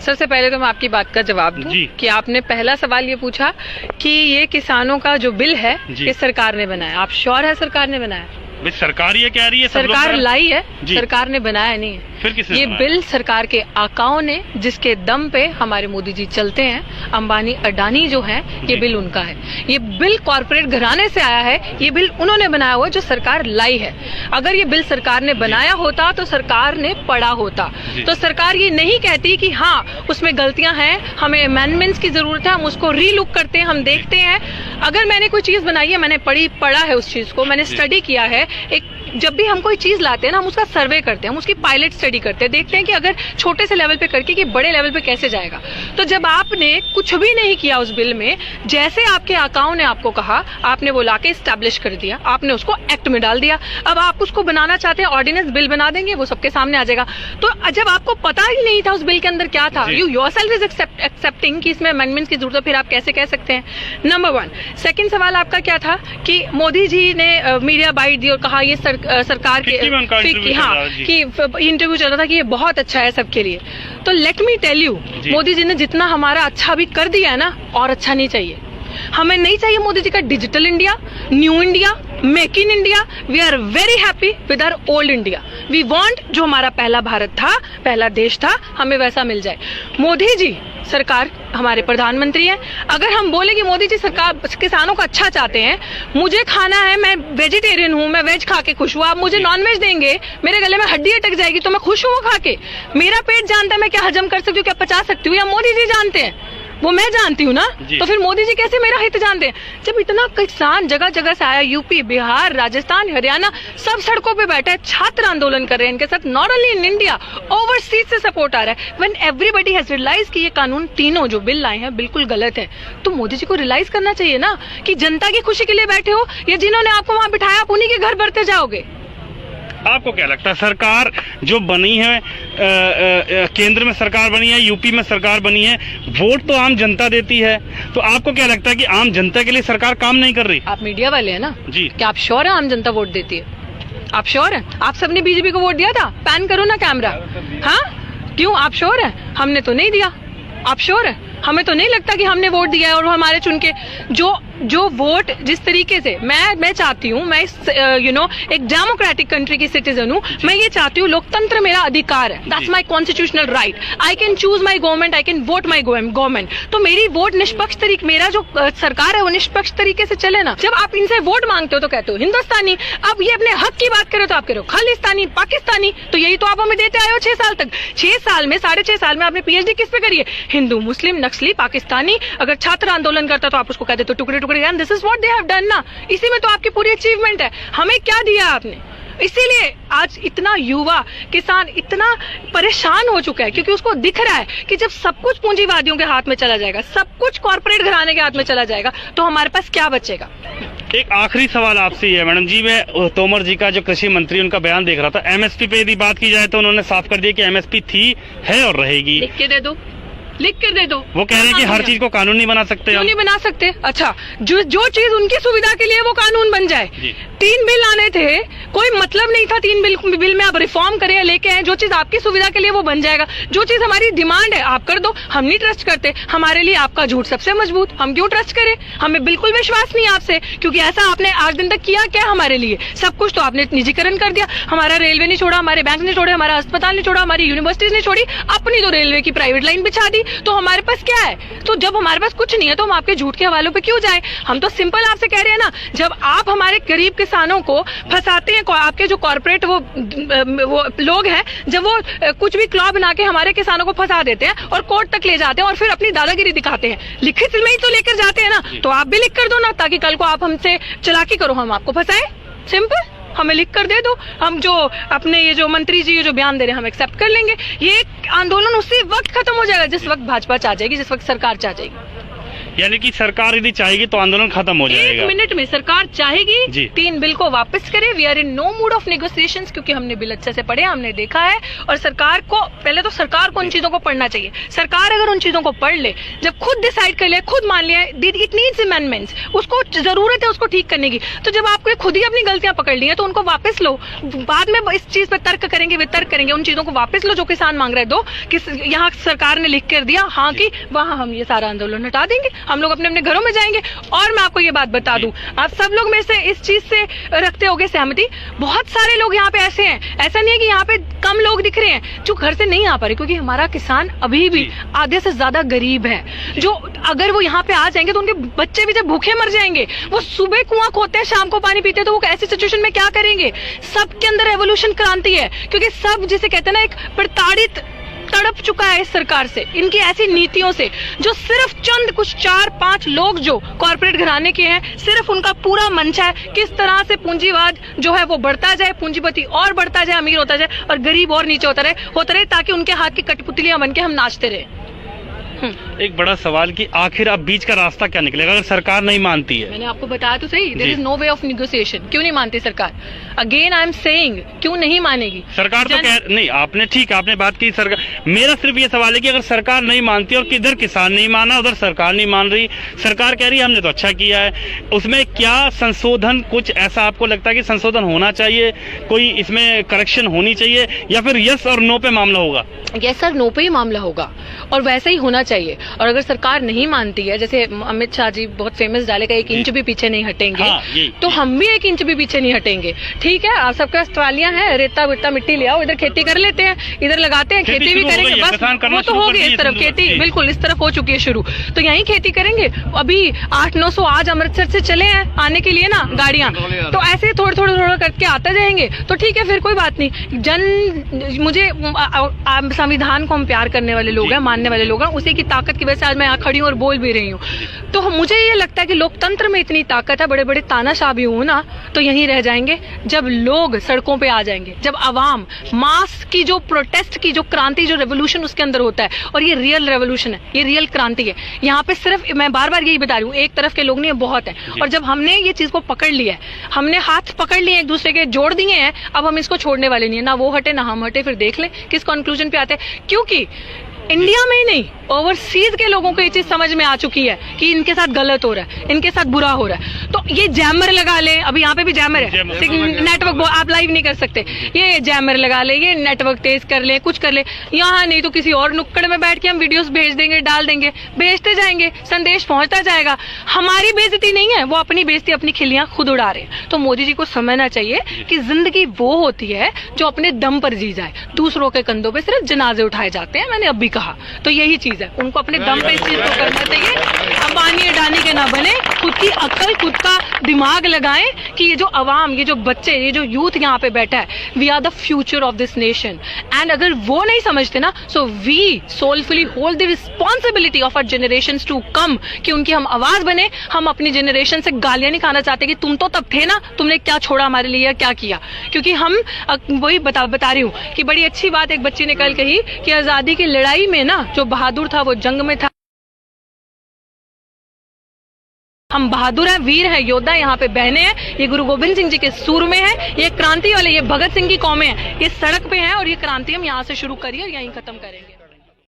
सबसे पहले तो मैं आपकी बात का जवाब दूं कि आपने पहला सवाल ये पूछा कि ये किसानों का जो बिल है ये सरकार ने बनाया। आप श्योर है सरकार ने बनाया? सरकार ये कह रही है, सरकार लाई है, सरकार ने बनाया नहीं है। फिर किसने ये बिल सरकार के आकाओं ने, जिसके दम पे हमारे मोदी जी चलते हैं, अंबानी अडानी जो हैं, ये बिल उनका है। ये बिल कॉर्पोरेट घराने से आया है, ये बिल उन्होंने बनाया हुआ जो सरकार लाई है। अगर ये बिल सरकार ने बनाया होता तो सरकार ने पढ़ा होता। तो सरकार ये नहीं कहती कि हाँ उसमें गलतियां हैं, हमें अमेंडमेंट्स की जरूरत है, हम उसको रीलुक करते हैं, हम देखते हैं। अगर मैंने कोई चीज बनाई है, मैंने पढ़ा है उस चीज को, मैंने स्टडी किया है। एक जब भी हम कोई चीज लाते हैं ना, हम उसका सर्वे करते हैं, हम उसकी पायलट स्टडी करते हैं, देखते हैं कि अगर छोटे से लेवल पे करके कि बड़े लेवल पे कैसे जाएगा। तो जब आपने कुछ भी नहीं किया उस बिल में, जैसे आपके आकाओं ने आपको कहा, आपने वो लाके एस्टैब्लिश कर दिया, आपने उसको एक्ट में डाल दिया। अब आप उसको बनाना चाहते हैं, ऑर्डिनेंस बिल बना देंगे, वो सबके सामने आ जाएगा। तो जब आपको पता ही नहीं था उस बिल के अंदर क्या था, यू योरसेल्फ इज एक्सेप्टिंग कि इसमें अमेंडमेंट्स की जरूरत है, फिर आप कैसे कह सकते हैं? नंबर 1। सेकंड सवाल आपका क्या था कि मोदी जी ने मीडिया बाइट दी और कहा ये सरकार के कि इंटरव्यू चल रहा था कि ये बहुत अच्छा है सबके लिए। तो let me tell you, Modi ji ने जितना हमारा अच्छा भी कर दिया है ना, और अच्छा नहीं चाहिए। हमें नहीं चाहिए मोदी जी का digital India, new India, make in India. We are very happy with our old India. We want जो हमारा पहला भारत था, पहला देश था, हमें वैसा मिल जाए। मोदी जी सरकार हमारे प्रधानमंत्री हैं। अगर हम बोले कि मोदी जी सरकार किसानों को अच्छा चाहते हैं, मुझे खाना है, मैं वेजिटेरियन हूँ, मैं वेज खा के खुश हुआ, आप मुझे नॉन वेज देंगे, मेरे गले में हड्डी अटक जाएगी तो मैं खुश हूँ वो खा के। मेरा पेट जानता है मैं क्या हजम कर सकती हूँ, क्या पचा सकती हूँ, या मोदी जी जानते हैं? वो मैं जानती हूँ ना। तो फिर मोदी जी कैसे मेरा हित जानते हैं? जब इतना किसान जगह जगह से आया, यूपी, बिहार, राजस्थान, हरियाणा, सब सड़कों पे बैठा है, छात्र आंदोलन कर रहे हैं इनके साथ, not only in India, overseas से सपोर्ट आ रहा है। व्हेन एवरीबडी हैज रियलाइज कि ये कानून तीनों जो बिल लाए हैं बिल्कुल गलत है, तो मोदी जी को रियलाइज करना चाहिए ना कि जनता की खुशी के लिए बैठे हो, या जिन्होंने आपको वहां बिठाया आप उन्हीं के घर भरते जाओगे। आपको क्या लगता है, सरकार जो बनी है, केंद्र में सरकार बनी है, यूपी में सरकार बनी है, वोट तो आम जनता देती है, तो आपको क्या लगता है कि आम जनता के लिए सरकार काम नहीं कर रही? आप मीडिया वाले हैं ना जी, क्या आप श्योर है आम जनता वोट देती है? आप श्योर है? आप सबने बीजेपी को वोट दिया था? पैन करो ना कैमरा। हाँ, क्यों? आप श्योर है? हमने तो नहीं दिया। आप श्योर है? हमें तो नहीं लगता कि हमने वोट दिया है और हमारे चुन के जो वोट जिस तरीके से मैं चाहती हूँ, मैं एक डेमोक्रेटिक कंट्री की सिटीजन हूँ, मैं ये चाहती हूँ, लोकतंत्र मेरा अधिकार है, that's my constitutional right, I can choose my government, I can vote my government. तो मेरी वोट निष्पक्ष तरीके, मेरा जो सरकार है वो निष्पक्ष तरीके से चले ना। जब आप इनसे वोट मांगते हो तो कहते हो हिंदुस्तानी, अब ये अपने हक की बात करो तो आप कह रहे हो खालिस्तानी, पाकिस्तानी। तो यही तो आप हमें देते आए हो 6 साल तक। 6 साल में, 6.5 साल में आपने पीएचडी किस पे करी है? हिंदू, मुस्लिम, नक्सली, पाकिस्तानी। अगर छात्र आंदोलन करता तो आप उसको कहते तो टुकड़े टुकड़े, and this is what they have done ना। इसी में तो आपकी पूरी अचीवमेंट है। हमें क्या दिया आपने? इसीलिए आज इतना युवा किसान इतना परेशान हो चुका है, क्योंकि उसको दिख रहा है कि जब सब कुछ पूंजीवादियों के हाथ में चला जाएगा, सब कुछ कॉर्पोरेट घराने के हाथ में चला जाएगा, तो हमारे पास क्या बचेगा? एक आखिरी सवाल आपसे ये है मैडम जी, मैं तोमर जी का जो कृषि मंत्री उनका बयान देख रहा था, एमएसपी पे यदि बात की जाए तो उन्होंने साफ कर दिया कि एमएसपी थी, है और रहेगी। लिख के दे दो, लिख कर दे दो। वो कह रहे हैं कि हर चीज को कानून नहीं बना सकते। क्यों नहीं बना सकते? अच्छा, जो चीज उनकी सुविधा के लिए वो कानून बन जाए। 3 बिल आने थे, कोई मतलब नहीं था 3 बिल में आप रिफॉर्म करें या लेके आए, जो चीज आपकी सुविधा के लिए वो बन जाएगा। जो चीज हमारी डिमांड है आप कर दो, हम नहीं ट्रस्ट करते। हमारे लिए आपका झूठ सबसे मजबूत, हम क्यों ट्रस्ट करें? हमें बिल्कुल विश्वास नहीं आपसे, क्योंकि ऐसा आपने आज दिन तक किया क्या हमारे लिए? सब कुछ तो आपने निजीकरण कर दिया। हमारा रेलवे नहीं छोड़ा, हमारे बैंक नहीं छोड़े, हमारा अस्पताल नहीं छोड़ा, हमारी यूनिवर्सिटीज नहीं छोड़ी, अपनी तो रेलवे की प्राइवेट लाइन बिछा दी। तो हमारे पास क्या है? तो जब हमारे पास कुछ नहीं है तो हम आपके झूठ के हवालों पे क्यों जाए? हम तो सिंपल आपसे कह रहे हैं ना, जब आप हमारे गरीब किसानों को फंसाते हैं, आपके जो कॉर्पोरेट वो लोग हैं, जब वो कुछ भी क्लॉ बना के हमारे किसानों को फंसा देते हैं और कोर्ट तक ले जाते हैं और फिर अपनी दादागिरी दिखाते हैं, लिखित में ही तो लेकर जाते हैं ना, तो आप भी लिख कर दो ना, ताकि कल को आप हमसे चालाकी करो, हम आपको फंसाए। सिंपल, हमें लिख कर दे दो, हम जो अपने ये जो मंत्री जी ये जो बयान दे रहे हैं हम एक्सेप्ट कर लेंगे। ये आंदोलन उसी वक्त खत्म हो जाएगा जिस वक्त भाजपा चाह जाएगी, जिस वक्त सरकार चाह जाएगी। यानी कि सरकार यदि चाहेगी तो आंदोलन खत्म हो जाएगा। 1 मिनट में सरकार चाहेगी जी। 3 बिल को वापस करे। We are in no mood of negotiations, क्योंकि हमने बिल अच्छे से पढ़े, हमने देखा है। और सरकार को पहले तो सरकार को उन चीजों को पढ़ना चाहिए। सरकार अगर उन चीजों को पढ़ ले, जब खुद डिसाइड कर ले, खुद मान लिया इट नीड्स अमेंडमेंट्स, उसको जरूरत है उसको ठीक करने की, तो जब आपको खुद ही अपनी गलतियां पकड़ ली है तो उनको वापस लो। बाद में इस चीज पे तर्क करेंगे, वितर्क करेंगे, उन चीजों को वापस लो जो किसान मांग रहे दो। कि यहाँ सरकार ने लिख कर दिया हाँ कि वहां हम ये सारा आंदोलन हटा देंगे, हम लोग अपने अपने घरों में जाएंगे। और मैं आपको ये बात बता दूं, आप सब लोग में से इस चीज से रखते होगे सहमति, बहुत सारे लोग यहाँ पे ऐसे हैं, ऐसा नहीं है कि यहाँ पे कम लोग दिख रहे हैं जो घर से नहीं आ पा रहे, क्योंकि हमारा किसान अभी भी आधे से ज्यादा गरीब है। जो अगर वो यहाँ पे आ जाएंगे तो उनके बच्चे भी जब भूखे मर जाएंगे। वो सुबह कुआं खोदते हैं, शाम को पानी पीते हैं, तो वो ऐसी सिचुएशन में क्या करेंगे? सबके अंदर रेवोल्यूशन क्रांति है, क्योंकि सब जिसे कहते हैं ना, एक प्रताड़ित तड़प चुका है इस सरकार से, इनकी ऐसी नीतियों से, जो सिर्फ चंद कुछ 4-5 लोग जो कॉर्पोरेट घराने के हैं, सिर्फ उनका पूरा मंशा है किस तरह से पूंजीवाद जो है वो बढ़ता जाए, पूंजीपति और बढ़ता जाए, अमीर होता जाए और गरीब और नीचे होता रहे, ताकि उनके हाथ की कठपुतलियां बन के हम नाचते रहे। एक बड़ा सवाल कि आखिर अब बीच का रास्ता क्या निकलेगा अगर सरकार नहीं मानती है? मैंने आपको बताया तो सही, there is no way of negotiation. क्यों नहीं मानती सरकार? अगेन आई एम सेइंग, क्यों नहीं मानेगी सरकार? तो कह नहीं, आपने ठीक आपने बात की सरकार। मेरा सिर्फ ये सवाल है कि अगर सरकार नहीं मानती और किधर किसान नहीं माना, उधर सरकार नहीं मान रही, सरकार कह रही है हमने तो अच्छा किया है, उसमें क्या संशोधन, कुछ ऐसा आपको लगता है कि संशोधन होना चाहिए, कोई इसमें करेक्शन होनी चाहिए, या फिर यस और नो पे मामला होगा? यस और नो पे ही मामला होगा और वैसा ही होना चाहिए। और अगर सरकार नहीं मानती है, जैसे अमित शाह जी बहुत फेमस डालेगा 1 इंच भी पीछे नहीं हटेंगे, तो हम भी 1 इंच भी पीछे नहीं हटेंगे। ठीक है, आप सबके पास ट्रालियां हैं, रेता वेता मिट्टी ले आओ, इधर खेती कर लेते हैं, इधर लगाते हैं, खेती भी करेंगे। बस वो तो हो गई इस तरफ खेती, बिल्कुल इस तरफ हो चुकी है शुरू, तो यहीं खेती करेंगे। अभी 800-900 आज अमृतसर से चले हैं आने के लिए ना गाड़ियां, तो ऐसे थोड़ा थोड़ा करके आते जाएंगे, तो ठीक है, फिर कोई बात नहीं। मुझे संविधान को हम प्यार करने वाले लोग हैं, मानने वाले लोग हैं, उसी की ताकत की वजह से आज मैं यहाँ खड़ी हूँ और बोल भी रही हूँ। तो मुझे ये लगता है कि लोकतंत्र में इतनी ताकत है, बड़े बड़े तानाशाह भी हो ना तो यहीं रह जाएंगे जब लोग सड़कों पे आ जाएंगे, जब आवाम मास की जो प्रोटेस्ट की जो क्रांति, जो रेवोल्यूशन उसके अंदर होता है, और ये रियल रेवोल्यूशन है, ये रियल क्रांति है। यहाँ पे सिर्फ मैं बार बार यही बता रही हूँ, एक तरफ के लोग नहीं, बहुत है। और जब हमने ये चीज को पकड़ लिया है, हमने हाथ पकड़ लिए एक दूसरे के, जोड़ दिए हैं, अब हम इसको छोड़ने वाले नहीं है। ना वो हटे ना हम हटे, फिर देख ले किस कंक्लूजन पे आते हैं। क्योंकि इंडिया में ही नहीं, ओवरसीज के लोगों को ये चीज समझ में आ चुकी है कि इनके साथ गलत हो रहा है, इनके साथ बुरा हो रहा है। तो ये जैमर लगा ले, अभी यहाँ पे भी जैमर है, नेटवर्क आप लाइव नहीं कर सकते, ये जैमर लगा ले, ये नेटवर्क तेज कर ले, कुछ कर ले, यहाँ नहीं तो किसी और नुक्कड़ में बैठ के हम वीडियोस भेज देंगे, डाल देंगे, भेजते जाएंगे, संदेश पहुंचता जाएगा। हमारी बेइज्जती नहीं है, वो अपनी बेइज्जती, अपनी खिल्लियां खुद उड़ा रहे हैं। तो मोदी जी को समझना चाहिए कि जिंदगी वो होती है जो अपने दम पर जी जाए, दूसरों के कंधों पे सिर्फ जनाजे उठाए जाते हैं, मैंने अभी कहा। तो यही चीज है, उनको अपने दम पे इस चीज को करना चाहिए, अंबानी अडानी के ना बने, खुद की अक्ल, खुद का दिमाग लगाएं कि ये जो अवाम, ये जो बच्चे, ये जो यूथ यहाँ पे बैठा है, we are the future of this nation. And अगर वो नहीं समझते ना, so we soulfully hold the responsibility of our generations to come, कि उनकी हम आवाज बने। हम अपनी जनरेशन से गालियां नहीं खाना चाहते कि तुम तो तब थे ना, तुमने क्या छोड़ा हमारे लिए, क्या किया। क्योंकि हम वही बता रही हूँ कि बड़ी अच्छी बात एक बच्ची ने कल कही कि आजादी की लड़ाई में ना जो बहादुर था वो जंग में था। हम बहादुर हैं, वीर हैं, योद्धा यहाँ पे बहने हैं, ये गुरु गोविंद सिंह जी के सूर में है, ये क्रांति वाले, ये भगत सिंह की कौमें हैं, ये सड़क पे हैं, और ये क्रांति हम यहाँ से शुरू करिए और यहीं खत्म करेंगे।